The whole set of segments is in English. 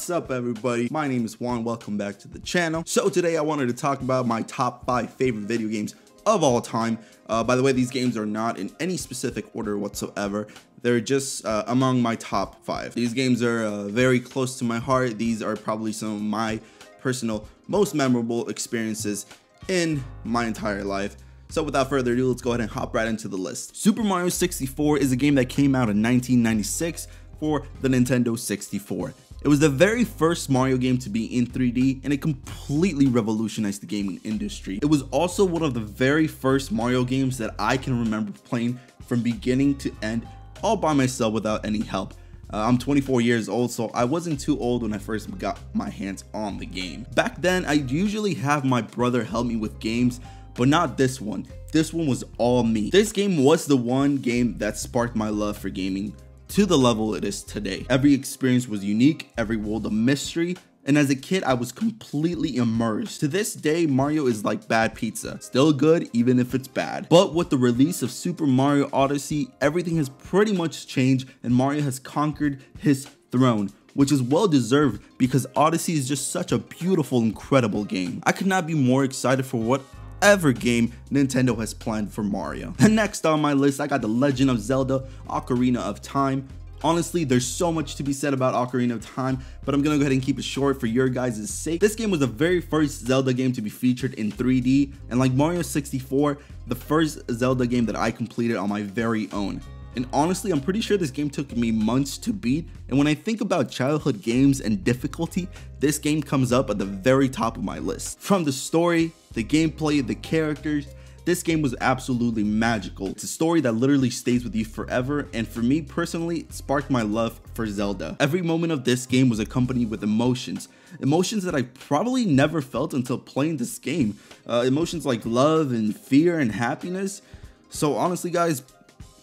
What's up, everybody? My name is Juan. Welcome back to the channel. So today I wanted to talk about my top 5 favorite video games of all time. By the way, these games are not in any specific order whatsoever. They're just among my top 5. These games are very close to my heart. These are probably some of my personal most memorable experiences in my entire life. So without further ado, let's go ahead and hop right into the list. Super Mario 64 is a game that came out in 1996 for the Nintendo 64. It was the very first Mario game to be in 3D, and it completely revolutionized the gaming industry. It was also one of the very first Mario games that I can remember playing from beginning to end all by myself without any help. I'm 24 years old, so I wasn't too old when I first got my hands on the game. Back then, I'd usually have my brother help me with games, but not this one. This one was all me. This game was the one game that sparked my love for gaming to the level it is today. Every experience was unique, every world a mystery, and as a kid I was completely immersed. To this day, Mario is like bad pizza, still good even if it's bad. But with the release of Super Mario Odyssey, everything has pretty much changed and Mario has conquered his throne, which is well deserved because Odyssey is just such a beautiful, incredible game. I could not be more excited for whatever game Nintendo has planned for Mario. And next on my list, I got The Legend of Zelda: Ocarina of Time. Honestly, there's so much to be said about Ocarina of Time, but I'm gonna go ahead and keep it short for your guys' sake. This game was the very first Zelda game to be featured in 3D, and like Mario 64, the first Zelda game that I completed on my very own. And honestly, I'm pretty sure this game took me months to beat, and when I think about childhood games and difficulty, this game comes up at the very top of my list. From the story, the gameplay, the characters, this game was absolutely magical. It's a story that literally stays with you forever, and for me personally, it sparked my love for Zelda. Every moment of this game was accompanied with emotions that I probably never felt until playing this game. Emotions like love and fear and happiness. So honestly guys,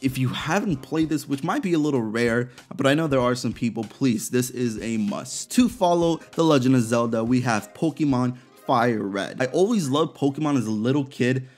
if you haven't played this, which might be a little rare, but I know there are some people, please, this is a must. To follow The Legend of Zelda, we have Pokemon Firered. I always loved Pokemon as a little kid,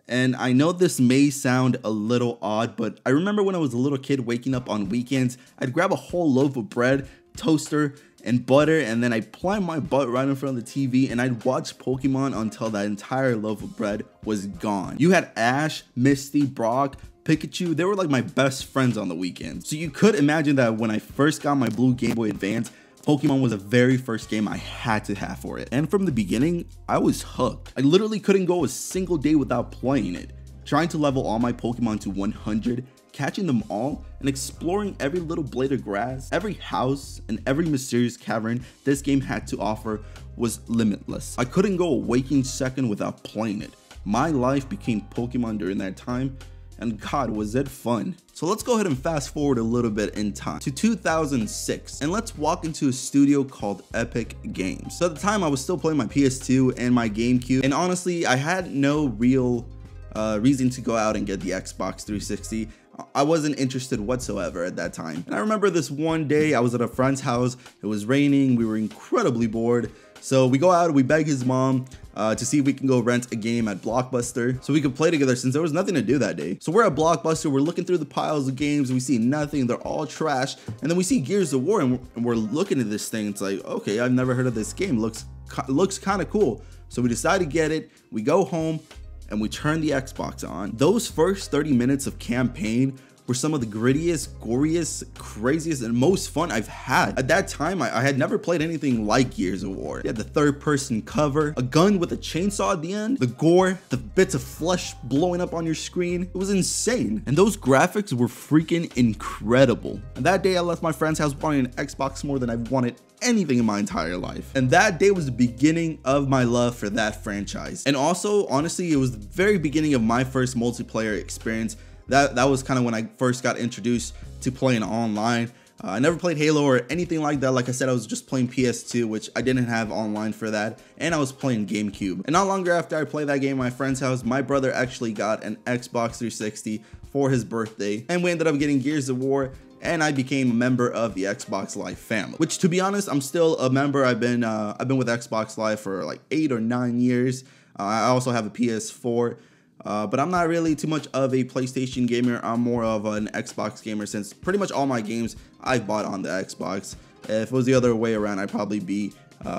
and I know this may sound a little odd, but I remember when I was a little kid waking up on weekends, I'd grab a whole loaf of bread, toaster, and butter, and then I'd plant my butt right in front of the TV and I'd watch Pokemon until that entire loaf of bread was gone. You had Ash, Misty, Brock, Pikachu, they were like my best friends on the weekends. So you could imagine that when I first got my blue Game Boy Advance, Pokemon was the very first game I had to have for it. And from the beginning, I was hooked. I literally couldn't go a single day without playing it. Trying to level all my Pokemon to 100, catching them all, and exploring every little blade of grass, every house, and every mysterious cavern this game had to offer was limitless. I couldn't go a waking second without playing it. My life became Pokemon during that time, and God, was it fun. So let's go ahead and fast forward a little bit in time to 2006, and let's walk into a studio called Epic Games. So at the time I was still playing my PS2 and my GameCube, and honestly I had no real reason to go out and get the Xbox 360. I wasn't interested whatsoever at that time. And I remember this one day I was at a friend's house, it was raining, we were incredibly bored. So we go out, we beg his mom to see if we can go rent a game at Blockbuster so we could play together since there was nothing to do that day. So we're at Blockbuster, we're looking through the piles of games, we see nothing, they're all trash. And then we see Gears of War and we're looking at this thing, it's like, okay, I've never heard of this game, looks kind of cool. So we decide to get it, we go home, and we turn the Xbox on. Those first 30 minutes of campaign were some of the grittiest, goriest, craziest, and most fun I've had. At that time, I had never played anything like Gears of War. You had the third-person cover, a gun with a chainsaw at the end, the gore, the bits of flesh blowing up on your screen. It was insane. And those graphics were freaking incredible. And that day, I left my friend's house wanting an Xbox more than I've wanted anything in my entire life. And that day was the beginning of my love for that franchise. And also, honestly, it was the very beginning of my first multiplayer experience. That was kind of when I first got introduced to playing online. I never played Halo or anything like that. Like I said, I was just playing PS2, which I didn't have online for that, and I was playing GameCube. And not longer after I played that game at my friend's house, my brother actually got an Xbox 360 for his birthday, and we ended up getting Gears of War, and I became a member of the Xbox Live family, which, to be honest, I'm still a member. I've been with Xbox Live for like 8 or 9 years. I also have a PS4. But I'm not really too much of a PlayStation gamer. I'm more of an Xbox gamer since pretty much all my games I've bought on the Xbox. If it was the other way around, I'd probably be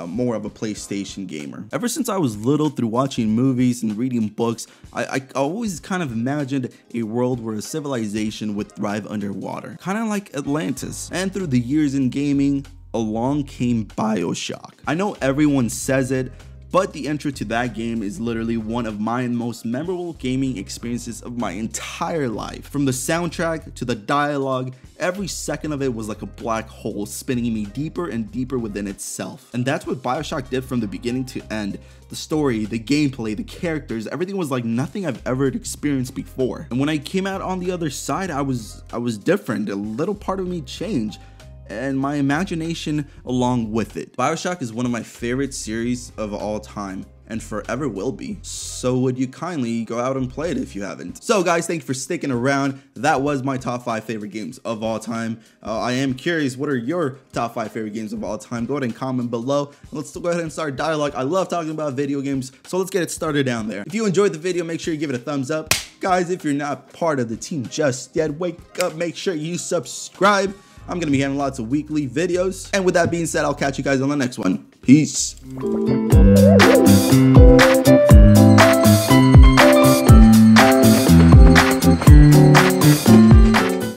more of a PlayStation gamer. Ever since I was little, through watching movies and reading books, I always kind of imagined a world where a civilization would thrive underwater, kind of like Atlantis. And through the years in gaming, along came Bioshock. I know everyone says it, but the intro to that game is literally one of my most memorable gaming experiences of my entire life. From the soundtrack to the dialogue, every second of it was like a black hole spinning me deeper and deeper within itself. And that's what Bioshock did from the beginning to end. The story, the gameplay, the characters, everything was like nothing I've ever experienced before. And when I came out on the other side, I was different. A little part of me changed, and my imagination along with it. Bioshock is one of my favorite series of all time, and forever will be. So would you kindly go out and play it if you haven't? So guys, thank you for sticking around. That was my top 5 favorite games of all time. I am curious, what are your top 5 favorite games of all time? Go ahead and comment below. Let's go ahead and start dialogue. I love talking about video games, so let's get it started down there. If you enjoyed the video, make sure you give it a thumbs up. Guys, if you're not part of the team just yet, wake up, make sure you subscribe. I'm gonna be having lots of weekly videos. And with that being said, I'll catch you guys on the next one. Peace.